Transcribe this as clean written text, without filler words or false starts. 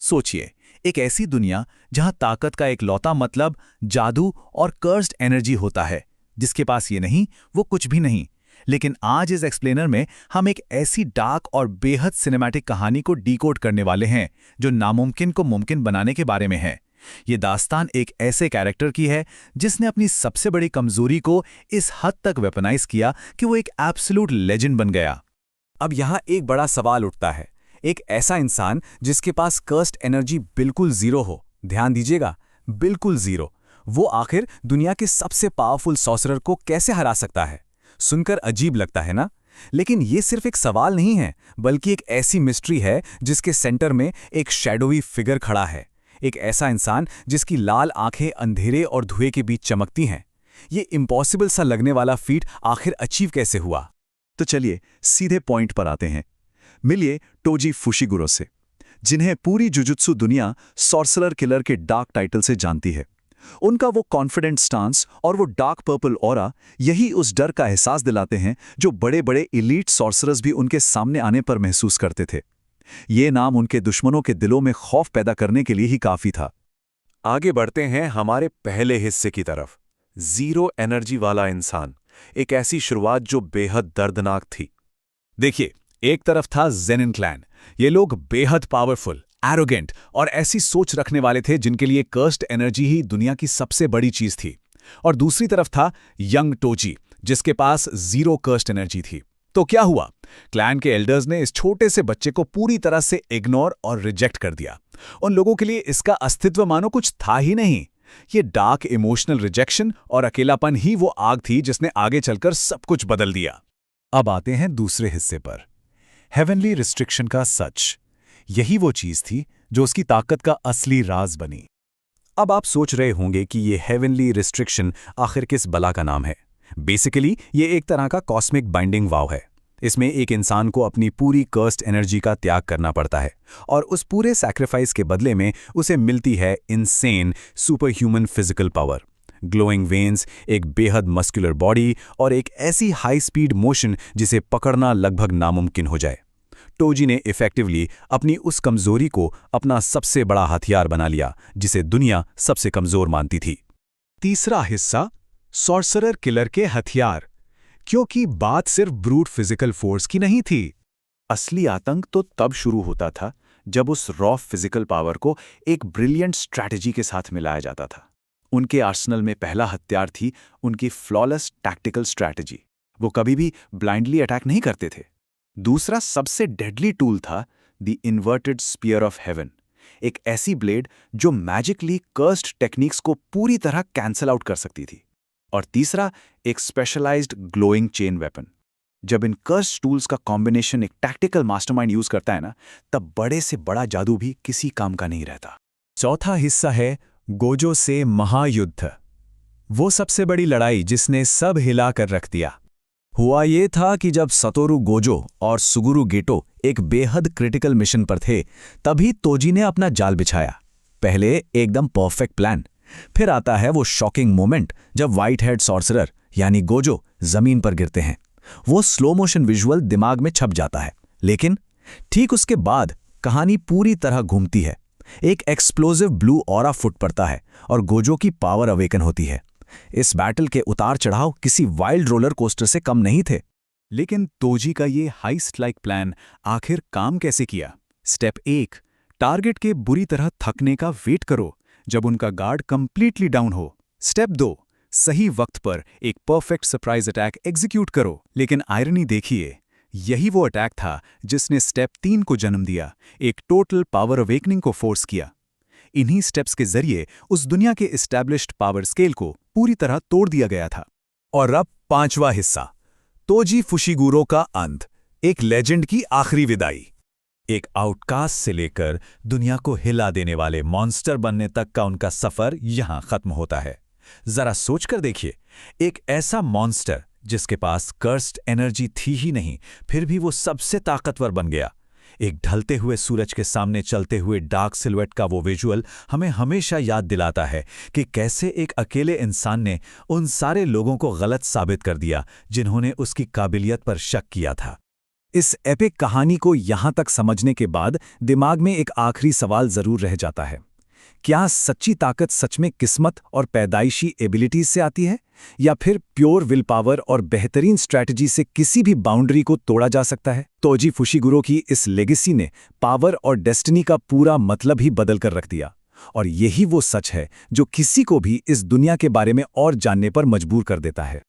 सोचिए, एक ऐसी दुनिया जहां ताकत का एक लौता मतलब जादू और कर्स्ड एनर्जी होता है। जिसके पास ये नहीं, वो कुछ भी नहीं। लेकिन आज इस एक्सप्लेनर में हम एक ऐसी डार्क और बेहद सिनेमैटिक कहानी को डीकोड करने वाले हैं जो नामुमकिन को मुमकिन बनाने के बारे में है। ये दास्तान एक ऐसे कैरेक्टर की है जिसने अपनी सबसे बड़ी कमजोरी को इस हद तक वेपनाइज किया कि वो एक एब्सोल्यूट लेजेंड बन गया। अब यहाँ एक बड़ा सवाल उठता है, एक ऐसा इंसान जिसके पास कर्स्ड एनर्जी बिल्कुल जीरो हो, ध्यान दीजिएगा, बिल्कुल जीरो, वो आखिर दुनिया के सबसे पावरफुल सॉर्सरर को कैसे हरा सकता है? सुनकर अजीब लगता है ना? लेकिन ये सिर्फ एक सवाल नहीं है, बल्कि एक ऐसी मिस्ट्री है जिसके सेंटर में एक शैडोवी फिगर खड़ा है। एक ऐसा इंसान जिसकी लाल आंखें अंधेरे और धुएं के बीच चमकती हैं। ये इम्पॉसिबल सा लगने वाला फीट आखिर अचीव कैसे हुआ? तो चलिए सीधे पॉइंट पर आते हैं। मिलिए टोजी फुशिगुरो से, जिन्हें पूरी जुजुत्सु दुनिया सॉर्सरर किलर के डार्क टाइटल से जानती है। उनका वो कॉन्फिडेंट स्टांस और वो डार्क पर्पल ऑरा यही उस डर का एहसास दिलाते हैं जो बड़े बड़े इलीट सॉर्सरर्स भी उनके सामने आने पर महसूस करते थे। ये नाम उनके दुश्मनों के दिलों में खौफ पैदा करने के लिए ही काफी था। आगे बढ़ते हैं हमारे पहले हिस्से की तरफ। जीरो एनर्जी वाला इंसान, एक ऐसी शुरुआत जो बेहद दर्दनाक थी। देखिए, एक तरफ था जेनिन क्लैन। ये लोग बेहद पावरफुल, एरोगेंट और ऐसी सोच रखने वाले थे जिनके लिए कर्स्ड एनर्जी ही दुनिया की सबसे बड़ी चीज थी। और दूसरी तरफ था यंग टोजी, जिसके पास जीरो कर्स्ड एनर्जी थी। तो क्या हुआ? क्लैन के एल्डर्स ने इस छोटे से बच्चे को पूरी तरह से इग्नोर और रिजेक्ट कर दिया। उन लोगों के लिए इसका अस्तित्व मानो कुछ था ही नहीं। ये डार्क इमोशनल रिजेक्शन और अकेलापन ही वो आग थी जिसने आगे चलकर सब कुछ बदल दिया। अब आते हैं दूसरे हिस्से पर, हेवनली रिस्ट्रिक्शन का सच। यही वो चीज थी जो उसकी ताकत का असली राज बनी। अब आप सोच रहे होंगे कि ये हेवनली रिस्ट्रिक्शन आखिर किस बला का नाम है। बेसिकली ये एक तरह का कॉस्मिक बाइंडिंग वाव है। इसमें एक इंसान को अपनी पूरी कर्स्ड एनर्जी का त्याग करना पड़ता है और उस पूरे सैक्रिफाइस के बदले में उसे मिलती है insane super human physical power, glowing veins, एक बेहद मस्कुलर बॉडी और एक ऐसी हाई स्पीड मोशन जिसे पकड़ना लगभग नामुमकिन हो जाए। टोजी ने इफेक्टिवली अपनी उस कमजोरी को अपना सबसे बड़ा हथियार बना लिया जिसे दुनिया सबसे कमजोर मानती थी। तीसरा हिस्सा, सॉर्सरर किलर के हथियार। क्योंकि बात सिर्फ ब्रूट फिजिकल फोर्स की नहीं थी। असली आतंक तो तब शुरू होता था जब उस रॉ फिजिकल पावर को एक ब्रिलियंट स्ट्रैटेजी के साथ मिलाया जाता था। उनके आर्सेनल में पहला हथियार थी उनकी फ्लॉलेस टैक्टिकल स्ट्रैटेजी। वो कभी भी ब्लाइंडली अटैक नहीं करते थे। दूसरा सबसे डेडली टूल था the inverted spear of heaven, एक ऐसी ब्लेड जो मैजिकली कर्स्ड टेक्निक्स को पूरी तरह कैंसल आउट कर सकती थी। और तीसरा एक स्पेशलाइज्ड ग्लोइंग चेन वेपन। जब इन कर्स्ड टूल्स का कॉम्बिनेशन एक टैक्टिकल मास्टरमाइंड यूज करता है ना, तब बड़े से बड़ा जादू भी किसी काम का नहीं रहता। चौथा हिस्सा है गोजो से महायुद्ध। वो सबसे बड़ी लड़ाई जिसने सब हिला कर रख दिया। हुआ ये था कि जब सतोरु गोजो और सुगुरु गेटो एक बेहद क्रिटिकल मिशन पर थे, तभी तोजी ने अपना जाल बिछाया। पहले एकदम परफेक्ट प्लान, फिर आता है वो शॉकिंग मोमेंट जब व्हाइट हेड सॉर्सरर यानी गोजो जमीन पर गिरते हैं। वो स्लो मोशन विजुअल दिमाग में छप जाता है, लेकिन ठीक उसके बाद कहानी पूरी तरह घूमती है। एक एक्सप्लोजिव ब्लू ऑरा फुट पड़ता है और गोजो की पावर अवेकन होती है। इस बैटल के उतार चढ़ाव किसी वाइल्ड रोलर कोस्टर से कम नहीं थे। लेकिन तोजी का ये हाइस्ट लाइक प्लान आखिर काम कैसे किया? स्टेप 1, टारगेट के बुरी तरह थकने का वेट करो जब उनका गार्ड कंप्लीटली डाउन हो। स्टेप 2, सही वक्त पर एक परफेक्ट सरप्राइज अटैक एग्जीक्यूट करो। लेकिन आयरनी देखिए, यही वो अटैक था जिसने स्टेप 3 को जन्म दिया, एक टोटल पावर अवेकनिंग को फोर्स किया। इन्हीं स्टेप्स के जरिए उस दुनिया के एस्टैब्लिश्ड पावर स्केल को पूरी तरह तोड़ दिया गया था। और अब पांचवा हिस्सा, तोजी फुशिगुरो का अंत, एक लेजेंड की आखिरी विदाई। एक आउटकास्ट से लेकर दुनिया को हिला देने वाले मॉन्स्टर बनने तक का उनका सफर यहां खत्म होता है। जरा सोचकर देखिए, एक ऐसा मॉन्स्टर जिसके पास कर्स्ड एनर्जी थी ही नहीं, फिर भी वो सबसे ताकतवर बन गया। एक ढलते हुए सूरज के सामने चलते हुए डार्क सिलुएट का वो विजुअल हमें हमेशा याद दिलाता है कि कैसे एक अकेले इंसान ने उन सारे लोगों को गलत साबित कर दिया जिन्होंने उसकी काबिलियत पर शक किया था। इस एपिक कहानी को यहाँ तक समझने के बाद दिमाग में एक आखिरी सवाल जरूर रह जाता है। क्या सच्ची ताकत सच में किस्मत और पैदाइशी एबिलिटीज से आती है, या फिर प्योर विल पावर और बेहतरीन स्ट्रैटेजी से किसी भी बाउंड्री को तोड़ा जा सकता है? तोजी फुशिगुरो की इस लेगेसी ने पावर और डेस्टिनी का पूरा मतलब ही बदल कर रख दिया, और यही वो सच है जो किसी को भी इस दुनिया के बारे में और जानने पर मजबूर कर देता है।